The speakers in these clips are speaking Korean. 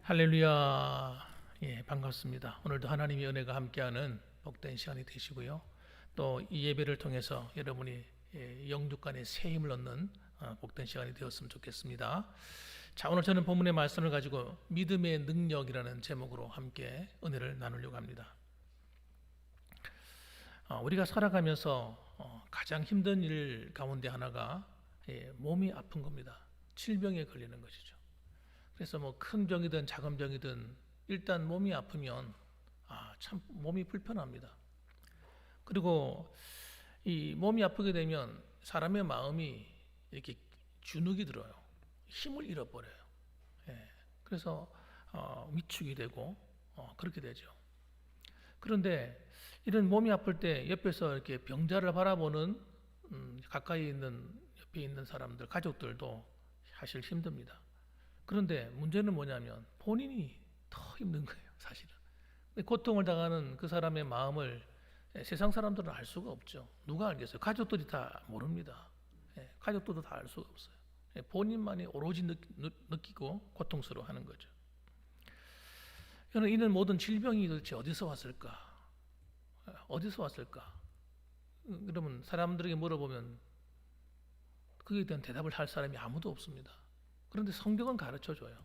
할렐루야. 예, 반갑습니다. 오늘도 하나님의 은혜가 함께하는 복된 시간이 되시고요. 또 이 예배를 통해서 여러분이 영육 간에 새 힘을 얻는 복된 시간이 되었으면 좋겠습니다. 자, 오늘 저는 본문의 말씀을 가지고 믿음의 능력이라는 제목으로 함께 은혜를 나누려고 합니다. 우리가 살아가면서 가장 힘든 일 가운데 하나가 몸이 아픈 겁니다. 질병에 걸리는 것이죠. 그래서 뭐 큰 병이든 작은 병이든 일단 몸이 아프면 참 몸이 불편합니다. 그리고 이 몸이 아프게 되면 사람의 마음이 이렇게 주눅이 들어요. 힘을 잃어버려요. 그래서 위축이 되고 그렇게 되죠. 그런데 이런 몸이 아플 때 옆에서 이렇게 병자를 바라보는 가까이 있는 옆에 있는 사람들, 가족들도 사실 힘듭니다. 그런데 문제는 뭐냐면 본인이 더 힘든 거예요, 사실은. 고통을 당하는 그 사람의 마음을 세상 사람들은 알 수가 없죠. 누가 알겠어요? 가족들이 다 모릅니다. 가족들도 다 알 수가 없어요. 본인만이 오로지 느끼고 고통스러워하는 거죠. 이런 모든 질병이 도대체 어디서 왔을까? 어디서 왔을까? 그러면 사람들에게 물어보면 그에 대한 대답을 할 사람이 아무도 없습니다. 그런데 성경은 가르쳐줘요.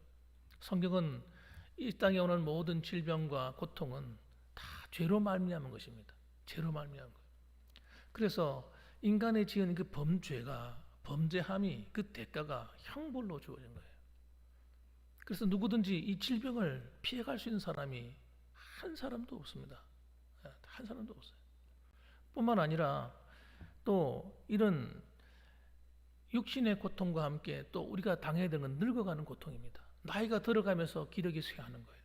성경은 이 땅에 오는 모든 질병과 고통은 다 죄로 말미암은 것입니다. 죄로 말미암은 거예요. 그래서 인간의 지은 그 범죄함이 그 대가가 형벌로 주어진 거예요. 그래서 누구든지 이 질병을 피해갈 수 있는 사람이 한 사람도 없습니다. 한 사람도 없어요. 뿐만 아니라 또 이런 육신의 고통과 함께 또 우리가 당해야 되는 늙어가는 고통입니다. 나이가 들어가면서 기력이 쇠하는 거예요.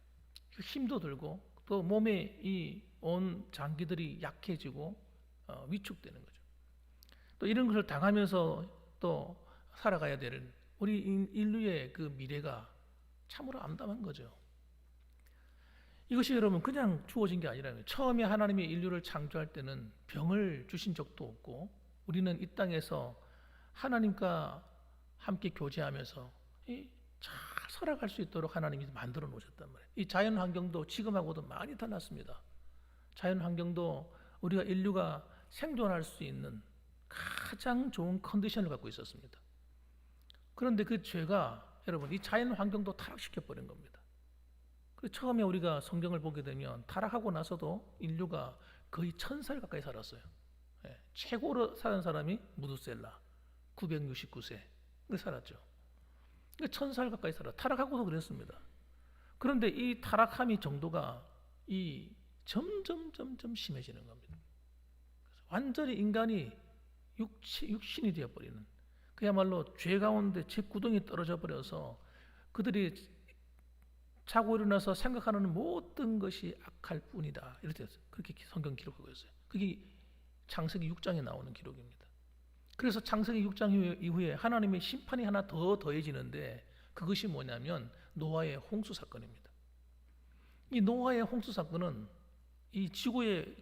힘도 들고 또 몸에 이 온 장기들이 약해지고 위축되는 거죠. 또 이런 것을 당하면서 또 살아가야 되는 우리 인류의 그 미래가 참으로 암담한 거죠. 이것이 여러분 그냥 주어진 게 아니라요. 처음에 하나님이 인류를 창조할 때는 병을 주신 적도 없고 우리는 이 땅에서 하나님과 함께 교제하면서 잘 살아갈 수 있도록 하나님이 만들어 놓으셨단 말이에요. 이 자연 환경도 지금하고도 많이 달랐습니다. 자연 환경도 우리가 인류가 생존할 수 있는 가장 좋은 컨디션을 갖고 있었습니다. 그런데 그 죄가 여러분 이 자연 환경도 타락시켜 버린 겁니다. 처음에 우리가 성경을 보게 되면 타락하고 나서도 인류가 거의 1000살 가까이 살았어요. 최고로 사는 사람이 무두셀라 969세 살았죠. 1000살 가까이 살아. 타락하고도 그랬습니다. 그런데 이 타락함이 정도가 이 점점 심해지는 겁니다. 완전히 인간이 육신이 되어버리는 그야말로 죄 가운데 제 구덩이 떨어져 버려서 그들이 자고 일어나서 생각하는 모든 것이 악할 뿐이다. 이렇게 그렇게 성경 기록하고 있어요. 그게 창세기 6장에 나오는 기록입니다. 그래서 창세기 6장 이후에 하나님의 심판이 하나 더 더해지는데 그것이 뭐냐면 노아의 홍수 사건입니다. 이 노아의 홍수 사건은 이 지구에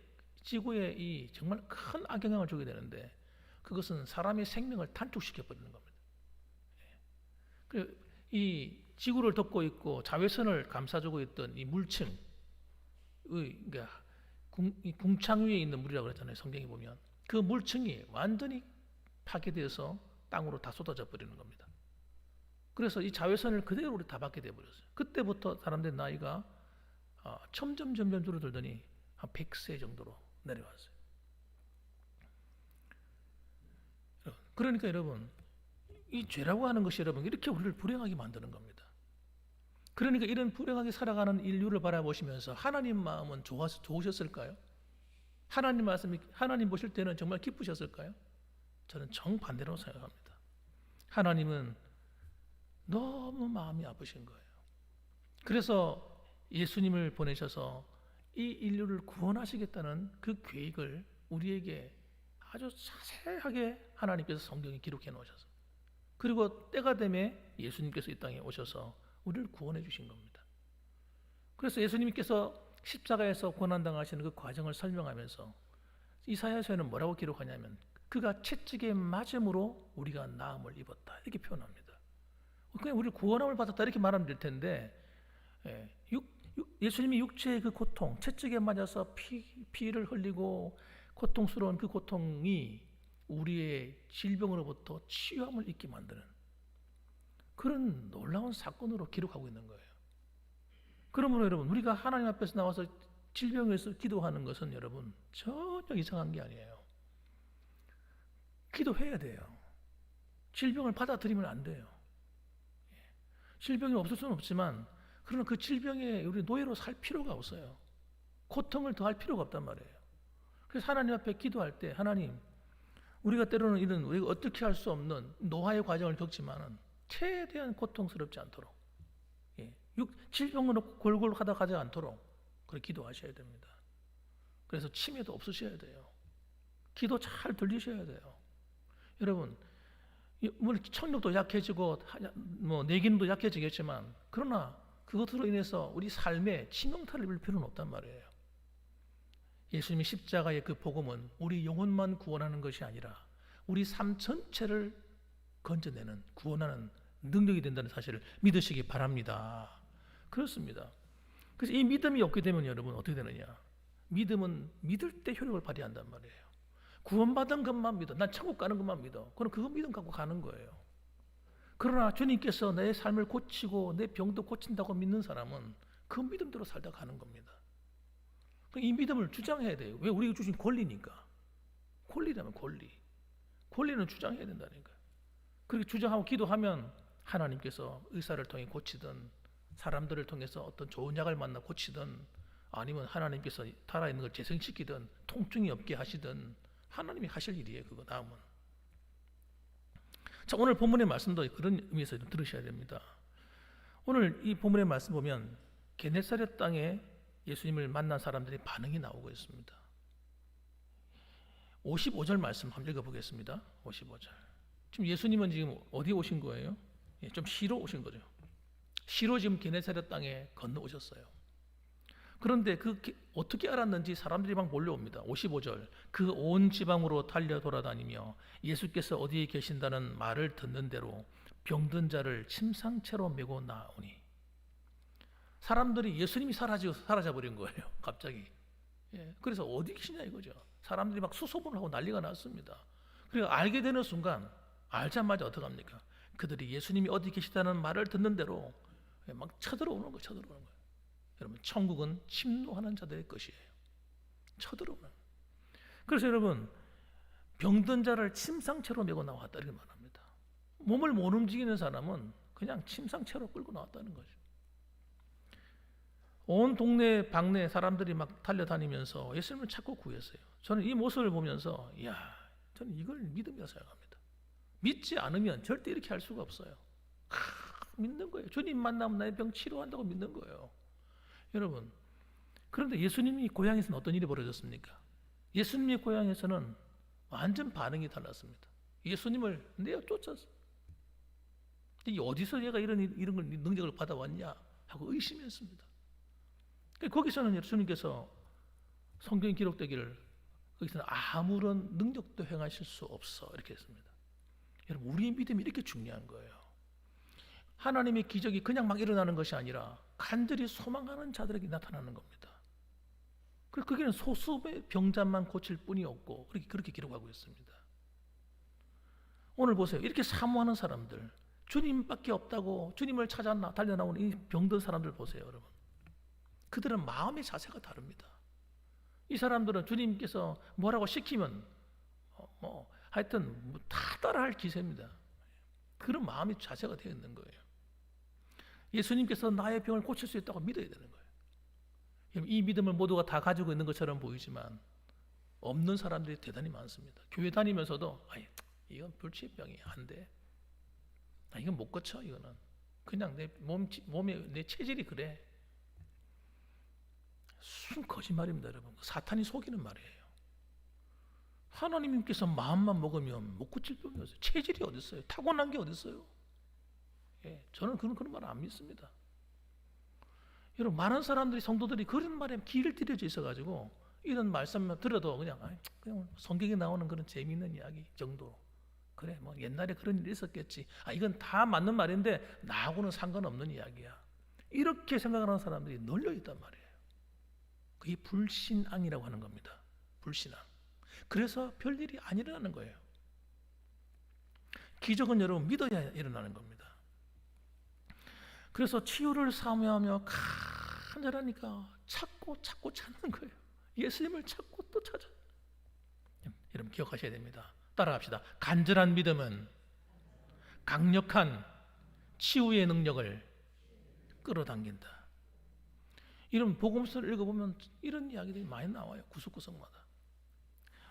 이 정말 큰 악영향을 주게 되는데 그것은 사람의 생명을 단축시켜 버리는 겁니다. 이 지구를 덮고 있고 자외선을 감싸주고 있던 이 물층, 그러니까 궁창 위에 있는 물이라고 그랬잖아요. 성경에 보면 그 물층이 완전히 파괴되어서 땅으로 다 쏟아져 버리는 겁니다. 그래서 이 자외선을 그대로 우리 다 받게 돼 버렸어요. 그때부터 사람들 나이가 점점 줄어들더니 한 100세 정도로 내려왔어요. 그러니까 여러분 이 죄라고 하는 것이 여러분 이렇게 우리를 불행하게 만드는 겁니다. 그러니까 이런 불행하게 살아가는 인류를 바라보시면서 하나님 마음은 좋으셨을까요? 하나님 보실 때는 정말 기쁘셨을까요? 저는 정반대로 생각합니다. 하나님은 너무 마음이 아프신 거예요. 그래서 예수님을 보내셔서 이 인류를 구원하시겠다는 그 계획을 우리에게 아주 자세하게 하나님께서 성경에 기록해 놓으셔서 그리고 때가 되매 예수님께서 이 땅에 오셔서 우리를 구원해 주신 겁니다. 그래서 예수님께서 십자가에서 고난당하시는 그 과정을 설명하면서 이사야서에는 뭐라고 기록하냐면 그가 채찍에 맞음으로 우리가 나음을 입었다 이렇게 표현합니다. 그냥 우리를 구원함을 받았다 이렇게 말하면 될 텐데 예수님이 육체의 그 고통, 채찍에 맞아서 피를 흘리고 고통스러운 그 고통이 우리의 질병으로부터 치유함을 입게 만드는 그런 놀라운 사건으로 기록하고 있는 거예요. 그러므로 여러분, 우리가 하나님 앞에서 나와서 질병에서 기도하는 것은 여러분 전혀 이상한 게 아니에요. 기도해야 돼요. 질병을 받아들이면 안 돼요. 질병이 없을 수는 없지만 그러나 그 질병에 우리 노예로 살 필요가 없어요. 고통을 더할 필요가 없단 말이에요. 그래서 하나님 앞에 기도할 때 하나님, 우리가 때로는 이런 우리가 어떻게 할 수 없는 노화의 과정을 겪지만은 최대한 고통스럽지 않도록 질병으로 골골 하다 가지 않도록 그렇게 기도하셔야 됩니다. 그래서 치매도 없으셔야 돼요. 기도 잘 들리셔야 돼요. 여러분, 뭐 청력도 약해지고 뭐 뇌기능도 약해지겠지만 그러나 그것으로 인해서 우리 삶에 치명타를 입을 필요는 없단 말이에요. 예수님의 십자가의 그 복음은 우리 영혼만 구원하는 것이 아니라 우리 삶 전체를 건져내는 구원하는 능력이 된다는 사실을 믿으시기 바랍니다. 그렇습니다. 그래서 이 믿음이 없게 되면 여러분 어떻게 되느냐? 믿음은 믿을 때 효력을 발휘한단 말이에요. 구원받은 것만 믿어. 난 천국 가는 것만 믿어. 그럼 그거 믿음 갖고 가는 거예요. 그러나 주님께서 내 삶을 고치고 내 병도 고친다고 믿는 사람은 그 믿음대로 살다 가는 겁니다. 이 믿음을 주장해야 돼요. 왜? 우리가 주신 권리니까. 권리라면 권리. 권리는 주장해야 된다니까요. 그렇게 주장하고 기도하면 하나님께서 의사를 통해 고치든 사람들을 통해서 어떤 좋은 약을 만나 고치든 아니면 하나님께서 살아있는 걸 재생시키든 통증이 없게 하시든 하나님이 하실 일이에요. 그거 다음은. 자, 오늘 본문의 말씀도 그런 의미에서 좀 들으셔야 됩니다. 오늘 이 본문의 말씀 보면 게네사렛 땅에 예수님을 만난 사람들의 반응이 나오고 있습니다. 55절 말씀 한번 읽어보겠습니다. 55절. 지금 예수님은 지금 어디에 오신 거예요? 좀 시로 오신 거죠. 시로 지금 게네사렛 땅에 건너오셨어요. 그런데 어떻게 알았는지 사람들이 막 몰려옵니다. 55절. 그 온 지방으로 달려 돌아다니며 예수께서 어디에 계신다는 말을 듣는 대로 병든 자를 침상채로 메고 나오니. 사람들이 예수님이 사라져버린 거예요. 갑자기. 그래서 어디 계시냐 이거죠. 사람들이 막 수소문을 하고 난리가 났습니다. 그리고 알게 되는 순간 알자마자 어떡합니까? 그들이 예수님이 어디 계시다는 말을 듣는 대로 막 쳐들어오는 거예요. 여러분, 천국은 침노하는 자들의 것이에요. 쳐들어오는. 그래서 여러분, 병든 자를 침상채로 메고 나왔다 이렇게 말합니다. 몸을 못 움직이는 사람은 그냥 침상채로 끌고 나왔다는 거죠. 온 동네 방네 사람들이 막 달려다니면서 예수님을 찾고 구했어요. 저는 이 모습을 보면서 저는 이걸 믿음이라 생각합니다. 믿지 않으면 절대 이렇게 할 수가 없어요. 믿는 거예요. 주님 만나면 나의 병 치료한다고 믿는 거예요. 여러분, 그런데 예수님이 고향에서는 어떤 일이 벌어졌습니까? 예수님의 고향에서는 완전 반응이 달랐습니다. 예수님을 내어 쫓았어요. 어디서 얘가 이런 걸 능력을 받아왔냐 하고 의심했습니다. 거기서는 예수님께서 성경에 기록되기를 거기서는 아무런 능력도 행하실 수 없어 이렇게 했습니다. 여러분, 우리의 믿음이 이렇게 중요한 거예요. 하나님의 기적이 그냥 막 일어나는 것이 아니라 간절히 소망하는 자들에게 나타나는 겁니다. 그래서 거기는 소수의 병자만 고칠 뿐이 없고 그렇게 기록하고 있습니다. 오늘 보세요. 이렇게 사모하는 사람들, 주님밖에 없다고 주님을 찾아 달려나오는 이 병든 사람들 보세요, 여러분. 그들은 마음의 자세가 다릅니다. 이 사람들은 주님께서 뭐라고 시키면 하여튼 다 따라할 기세입니다. 그런 마음의 자세가 되어 있는 거예요. 예수님께서 나의 병을 고칠 수 있다고 믿어야 되는 거예요. 이 믿음을 모두가 다 가지고 있는 것처럼 보이지만 없는 사람들이 대단히 많습니다. 교회 다니면서도 이건 불치병이 안 돼. 이건 못 고쳐. 이거는 그냥 내 몸에 내 체질이 그래. 순 거짓말입니다, 여러분. 사탄이 속이는 말이에요. 하나님께서 마음만 먹으면 못 고칠 병이 없어요. 체질이 어디 있어요? 타고난 게 어디 있어요? 저는 그런 말 안 믿습니다. 여러분, 많은 사람들이 성도들이 그런 말에 귀를 들여져 있어가지고 이런 말씀만 들어도 그냥 성경에 나오는 그런 재미있는 이야기 정도. 그래, 옛날에 그런 일이 있었겠지. 이건 다 맞는 말인데 나하고는 상관없는 이야기야. 이렇게 생각하는 사람들이 널려 있단 말이에요. 그게 불신앙이라고 하는 겁니다. 불신앙. 그래서 별일이 안 일어나는 거예요. 기적은 여러분 믿어야 일어나는 겁니다. 그래서 치유를 사모하며 간절하니까 찾고 찾는 거예요. 예수님을 찾고 또 찾아. 여러분 기억하셔야 됩니다. 따라갑시다. 간절한 믿음은 강력한 치유의 능력을 끌어당긴다. 이런 복음서를 읽어보면 이런 이야기들이 많이 나와요. 구석구석마다.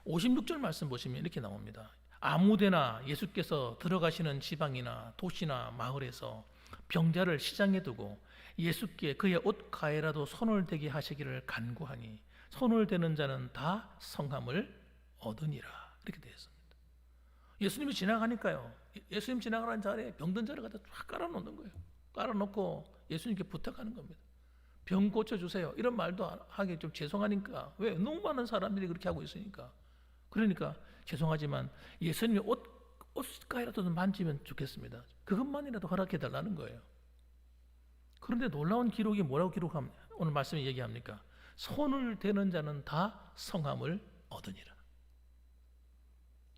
56절 말씀 보시면 이렇게 나옵니다. 아무데나 예수께서 들어가시는 지방이나 도시나 마을에서 병자를 시장에 두고 예수께 그의 옷 가에라도 손을 대게 하시기를 간구하니 손을 대는 자는 다 성함을 얻으니라. 이렇게 되어 있습니다. 예수님이 지나가니까요. 예수님 지나가는 자리에 병든 자를 갖다 쫙 깔아놓는 거예요. 깔아놓고 예수님께 부탁하는 겁니다. 병 고쳐주세요. 이런 말도 하기 좀 죄송하니까. 왜? 너무 많은 사람들이 그렇게 하고 있으니까. 그러니까 죄송하지만 예수님이 옷가이라도 만지면 좋겠습니다. 그것만이라도 허락해 달라는 거예요. 그런데 놀라운 기록이 뭐라고 기록합니까? 오늘 말씀이 얘기합니까? 손을 대는 자는 다 성함을 얻으니라.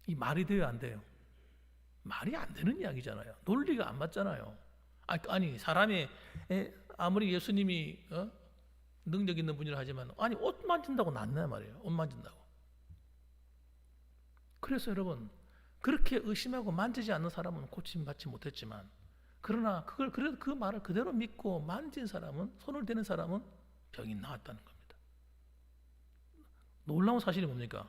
이 말이 돼요, 안 돼요? 말이 안 되는 이야기잖아요. 논리가 안 맞잖아요. 아니 사람이 아무리 예수님이 능력 있는 분이라 하지만 아니 옷 만진다고 낫냐 말이에요. 옷 만진다고. 그래서 여러분 그렇게 의심하고 만지지 않는 사람은 고침 받지 못했지만 그러나 그래도 그 말을 그대로 믿고 만진 사람은 손을 대는 사람은 병이 나았다는 겁니다. 놀라운 사실이 뭡니까?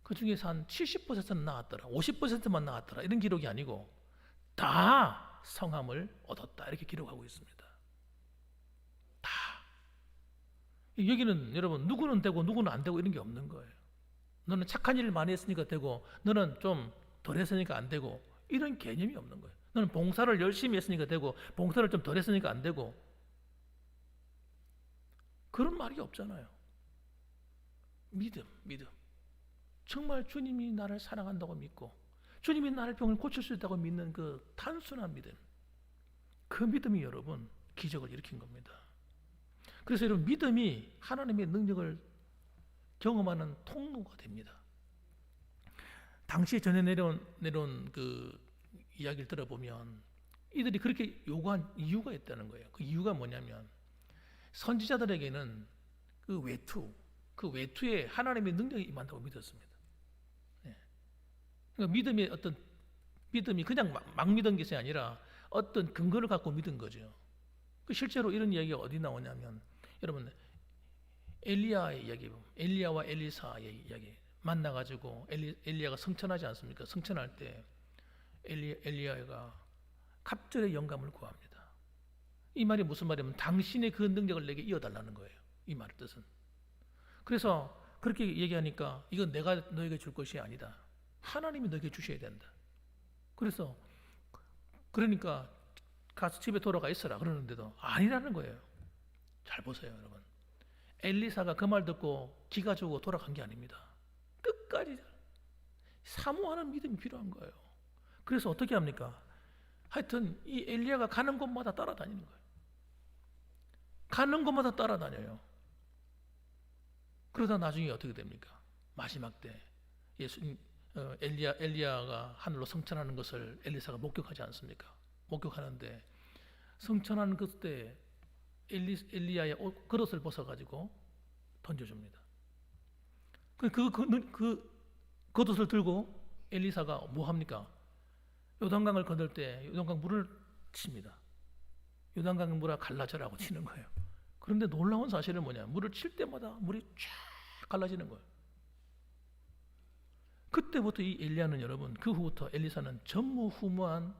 그 중에서 한 70%는 나았더라, 50%만 나았더라 이런 기록이 아니고 다 성함을 얻었다 이렇게 기록하고 있습니다. 다. 여기는 여러분 누구는 되고 누구는 안 되고 이런 게 없는 거예요. 너는 착한 일을 많이 했으니까 되고 너는 좀 덜 했으니까 안 되고 이런 개념이 없는 거예요. 너는 봉사를 열심히 했으니까 되고 봉사를 좀 덜 했으니까 안 되고 그런 말이 없잖아요. 믿음. 정말 주님이 나를 사랑한다고 믿고 주님이 나를 병을 고칠 수 있다고 믿는 그 단순한 믿음, 그 믿음이 여러분 기적을 일으킨 겁니다. 그래서 여러분 믿음이 하나님의 능력을 경험하는 통로가 됩니다. 당시에 전해 내려온 그 이야기를 들어보면 이들이 그렇게 요구한 이유가 있다는 거예요. 그 이유가 뭐냐면 선지자들에게는 그 외투에 하나님의 능력이 임한다고 믿었습니다. 그러니까 믿음이 그냥 막 믿은 것이 아니라 어떤 근거를 갖고 믿은 거죠. 실제로 이런 이야기가 어디 나오냐면 여러분 엘리야의 이야기 보면 엘리야와 엘리사의 이야기 만나가지고 엘리야가 성천하지 않습니까? 성천할 때 엘리야가 갑절의 영감을 구합니다. 이 말이 무슨 말이냐면 당신의 그 능력을 내게 이어달라는 거예요. 이 말의 뜻은. 그래서 그렇게 얘기하니까 이건 내가 너에게 줄 것이 아니다. 하나님이 너에게 주셔야 된다. 그러니까 가서 집에 돌아가 있어라 그러는데도 아니라는 거예요. 잘 보세요 여러분. 엘리사가 그 말 듣고 기가 죽고 돌아간 게 아닙니다. 끝까지 사모하는 믿음이 필요한 거예요. 그래서 어떻게 합니까? 하여튼 이 엘리야가 가는 곳마다 따라다니는 거예요. 가는 곳마다 따라다녀요. 그러다 나중에 어떻게 됩니까? 마지막 때 엘리야가 하늘로 성천하는 것을 엘리사가 목격하지 않습니까? 목격하는데 성천하는 그때 엘리야의 겉옷을 벗어가지고 던져줍니다. 그 겉옷을 들고 엘리사가 뭐 합니까? 요단강을 건널 때 요단강 물을 칩니다. 요단강 물을 갈라져라고 치는 거예요. 그런데 놀라운 사실은 뭐냐? 물을 칠 때마다 물이 쫙 갈라지는 거예요. 그때부터 이 엘리야는 여러분 그 후부터 엘리사는 전무후무한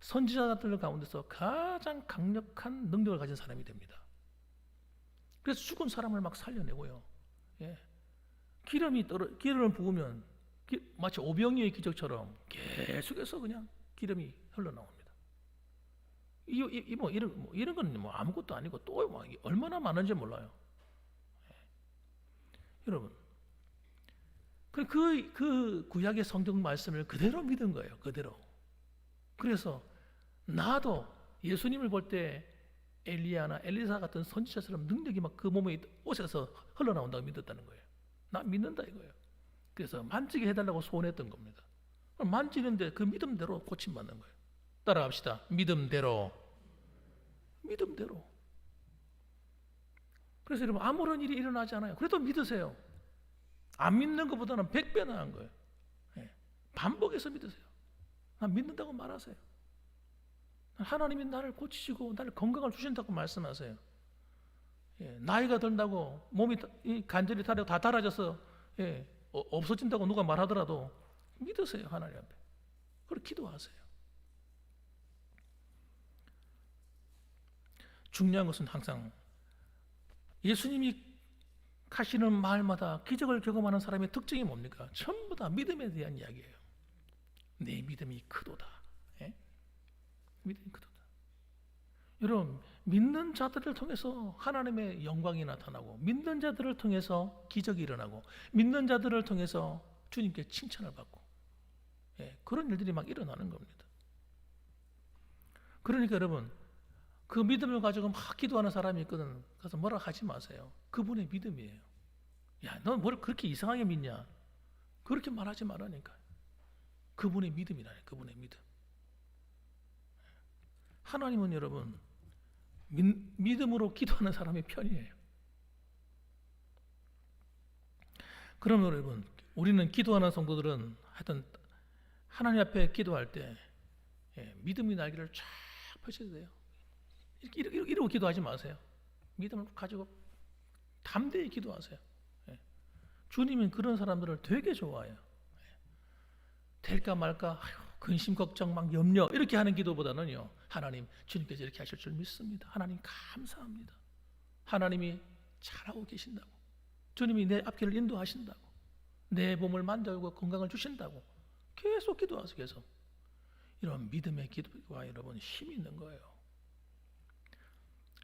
선지자들 가운데서 가장 강력한 능력을 가진 사람이 됩니다. 그래서 죽은 사람을 막 살려내고요. 기름을 부으면 마치 오병이의 기적처럼 계속해서 그냥 기름이 흘러나옵니다. 이런 건 뭐 아무것도 아니고 또 뭐 얼마나 많은지 몰라요. 여러분, 그 구약의 성경 말씀을 그대로 믿은 거예요. 그대로. 그래서 나도 예수님을 볼 때 엘리야나 엘리사 같은 선지자처럼 능력이 막 그 몸의 옷에서 흘러나온다고 믿었다는 거예요. 나 믿는다 이거예요. 그래서 만지게 해달라고 소원했던 겁니다. 만지는데 그 믿음대로 고침받는 거예요. 따라합시다. 믿음대로. 그래서 여러분 아무런 일이 일어나지 않아요. 그래도 믿으세요. 안 믿는 것보다는 100배 나은 거예요. 반복해서 믿으세요. 난 믿는다고 말하세요. 하나님이 나를 고치시고 나를 건강을 주신다고 말씀하세요. 나이가 든다고 몸이 간절히 타려고 다 달아져서 없어진다고 누가 말하더라도 믿으세요. 하나님 앞에. 그리고 기도하세요. 중요한 것은 항상 예수님이 가시는 마을마다 기적을 경험하는 사람의 특징이 뭡니까? 전부 다 믿음에 대한 이야기예요. 내 믿음이 크도다. 믿음이 크도다. 여러분, 믿는 자들을 통해서 하나님의 영광이 나타나고, 믿는 자들을 통해서 기적이 일어나고, 믿는 자들을 통해서 주님께 칭찬을 받고, 그런 일들이 막 일어나는 겁니다. 그러니까 여러분, 그 믿음을 가지고 막 기도하는 사람이 있거든. 그래서 뭐라 하지 마세요. 그분의 믿음이에요. 야, 넌 뭘 그렇게 이상하게 믿냐? 그렇게 말하지 말라니까. 그분의 믿음이라니, 그분의 믿음. 하나님은 여러분 믿음으로 기도하는 사람의 편이에요. 그러면 여러분 우리는 기도하는 성도들은 하여튼 하나님 앞에 기도할 때 믿음의 날개를 쫙 펼쳐야 돼요. 이러고 기도하지 마세요. 믿음을 가지고 담대히 기도하세요. 주님은 그런 사람들을 되게 좋아해요. 될까 말까 근심 걱정 막 염려 이렇게 하는 기도보다는요, 하나님 주님께서 이렇게 하실 줄 믿습니다. 하나님 감사합니다. 하나님이 잘하고 계신다고, 주님이 내 앞길을 인도하신다고, 내 몸을 만져주고 건강을 주신다고 계속 기도하세요. 계속. 이런 믿음의 기도가 여러분 힘이 있는 거예요.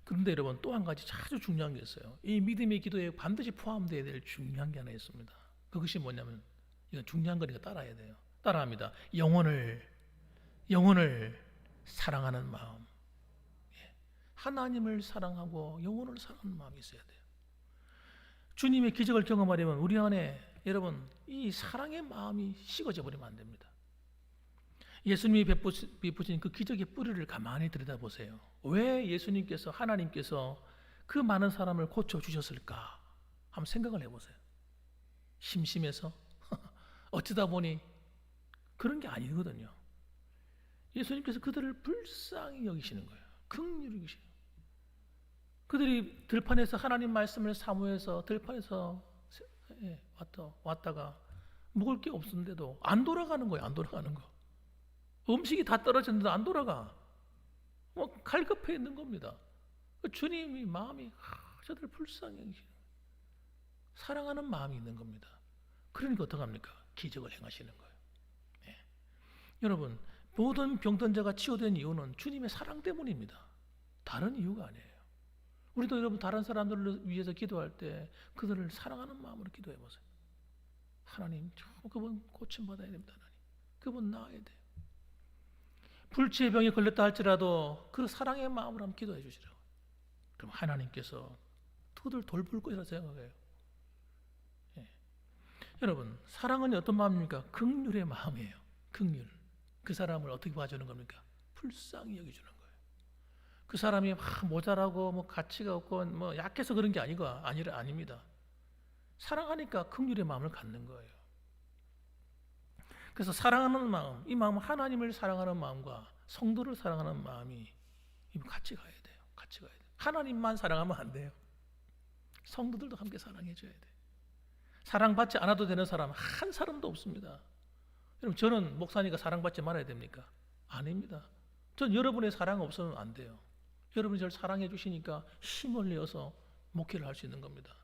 그런데 여러분 또 한 가지 아주 중요한 게 있어요. 이 믿음의 기도에 반드시 포함되어야 될 중요한 게 하나 있습니다. 그것이 뭐냐면, 이건 중요한 거니까 따라야 돼요. 따라합니다. 영혼을 사랑하는 마음. 하나님을 사랑하고 영혼을 사랑하는 마음이 있어야 돼요. 주님의 기적을 경험하려면 우리 안에 여러분 이 사랑의 마음이 식어져 버리면 안 됩니다. 예수님이 베푸신 그 기적의 뿌리를 가만히 들여다보세요. 왜 예수님께서, 하나님께서 그 많은 사람을 고쳐주셨을까? 한번 생각을 해보세요. 심심해서? 어쩌다 보니? 그런 게 아니거든요. 예수님께서 그들을 불쌍히 여기시는 거예요. 긍휼히 여기시는 거예요. 그들이 들판에서 하나님 말씀을 사모해서 들판에서 왔다가 먹을 게 없었는데도 안 돌아가는 거예요. 안 돌아가는 거. 음식이 다 떨어졌는데 안 돌아가. 갈급해 있는 겁니다. 주님이 마음이 저들 불쌍히 여기시는 거예요. 사랑하는 마음이 있는 겁니다. 그러니까 어떡합니까? 기적을 행하시는 거예요. 여러분, 모든 병든 자가 치유된 이유는 주님의 사랑 때문입니다. 다른 이유가 아니에요. 우리도 여러분 다른 사람들을 위해서 기도할 때 그들을 사랑하는 마음으로 기도해 보세요. 하나님, 그분 고침받아야 됩니다. 하나님, 그분 나아야 돼요. 불치의 병에 걸렸다 할지라도 그 사랑의 마음으로 한번 기도해 주시라고. 그럼 하나님께서 그들 돌볼 것이라 생각해요. 여러분, 사랑은 어떤 마음입니까? 긍휼의 마음이에요. 긍휼. 그 사람을 어떻게 봐주는 겁니까? 불쌍히 여기주는 거예요. 그 사람이 막 모자라고 뭐 가치가 없고 뭐 약해서 그런 게 아닙니다. 사랑하니까 긍휼의 마음을 갖는 거예요. 그래서 사랑하는 마음, 이 마음은 하나님을 사랑하는 마음과 성도를 사랑하는 마음이 같이 가야 돼요. 같이 가야 돼요. 하나님만 사랑하면 안 돼요. 성도들도 함께 사랑해 줘야 돼요. 사랑받지 않아도 되는 사람 한 사람도 없습니다. 여러분, 저는 목사니까 사랑받지 말아야 됩니까? 아닙니다. 전 여러분의 사랑 없으면 안 돼요. 여러분이 저를 사랑해 주시니까 힘을 내어서 목회를 할 수 있는 겁니다.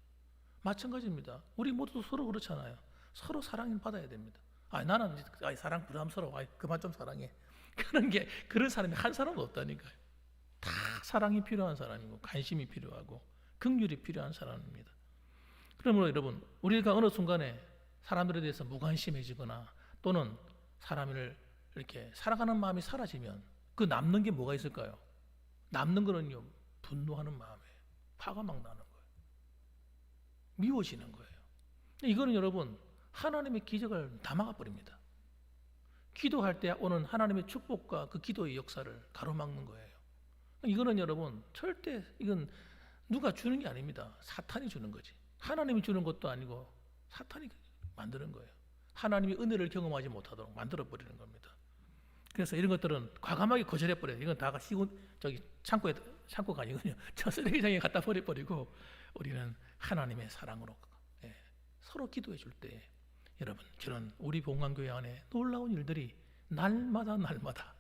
마찬가지입니다. 우리 모두 서로 그렇잖아요. 서로 사랑을 받아야 됩니다. 나는 사랑 부담스러워. 그만 좀 사랑해. 그런 사람이 한 사람도 없다니까요. 다 사랑이 필요한 사람이고 관심이 필요하고 긍휼이 필요한 사람입니다. 그러므로 여러분, 우리가 어느 순간에 사람들에 대해서 무관심해지거나 또는 사람을 이렇게 사랑하는 마음이 사라지면 그 남는 게 뭐가 있을까요? 남는 거는요, 분노하는 마음에 화가 막 나는 거예요. 미워지는 거예요. 이거는 여러분 하나님의 기적을 다 막아버립니다. 기도할 때 오는 하나님의 축복과 그 기도의 역사를 가로막는 거예요. 이거는 여러분 절대 이건 누가 주는 게 아닙니다. 사탄이 주는 거지. 하나님이 주는 것도 아니고 사탄이 만드는 거예요. 하나님이 은혜를 경험하지 못하도록 만들어버리는 겁니다. 그래서 이런 것들은 과감하게 거절해버려요. 이건 다 저기 창고가 아니군요. 저 쓰레기장에 갖다 버려버리고 우리는 하나님의 사랑으로 서로 기도해 줄 때 여러분 저는 우리 봉안교회 안에 놀라운 일들이 날마다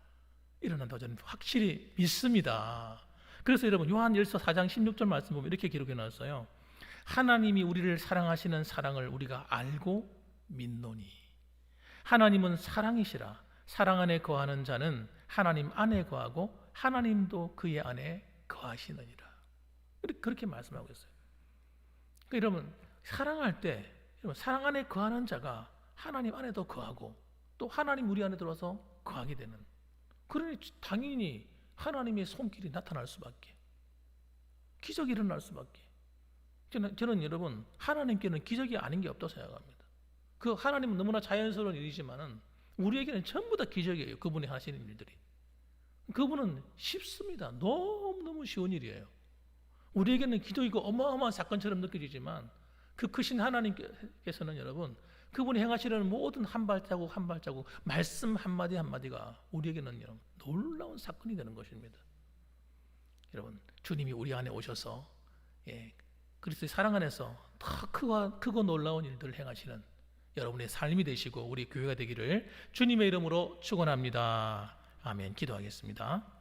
일어난다고 저는 확실히 믿습니다. 그래서 여러분 요한일서 4장 16절 말씀 보면 이렇게 기록해 놨어요. 하나님이 우리를 사랑하시는 사랑을 우리가 알고 믿노니 하나님은 사랑이시라. 사랑 안에 거하는 자는 하나님 안에 거하고 하나님도 그의 안에 거하시느니라. 그렇게 말씀하고 있어요. 그러니까 여러분 사랑할 때 사랑 안에 거하는 자가 하나님 안에도 거하고 또 하나님 우리 안에 들어와서 거하게 되는, 그러니 당연히 하나님의 손길이 나타날 수밖에, 기적이 일어날 수밖에. 저는 여러분 하나님께는 기적이 아닌 게 없다고 생각합니다. 그 하나님은 너무나 자연스러운 일이지만은 우리에게는 전부 다 기적이에요. 그분이 하시는 일들이. 그분은 쉽습니다. 너무너무 쉬운 일이에요. 우리에게는 기적이고 어마어마한 사건처럼 느껴지지만 그 크신 하나님께서는 여러분 그분이 행하시려는 모든 한 발자국 한 발자국 말씀 한마디 한마디가 우리에게는 여러분 놀라운 사건이 되는 것입니다. 여러분 주님이 우리 안에 오셔서 그리스도의 사랑 안에서 더 크고 놀라운 일들을 행하시는 여러분의 삶이 되시고 우리 교회가 되기를 주님의 이름으로 축원합니다. 아멘. 기도하겠습니다.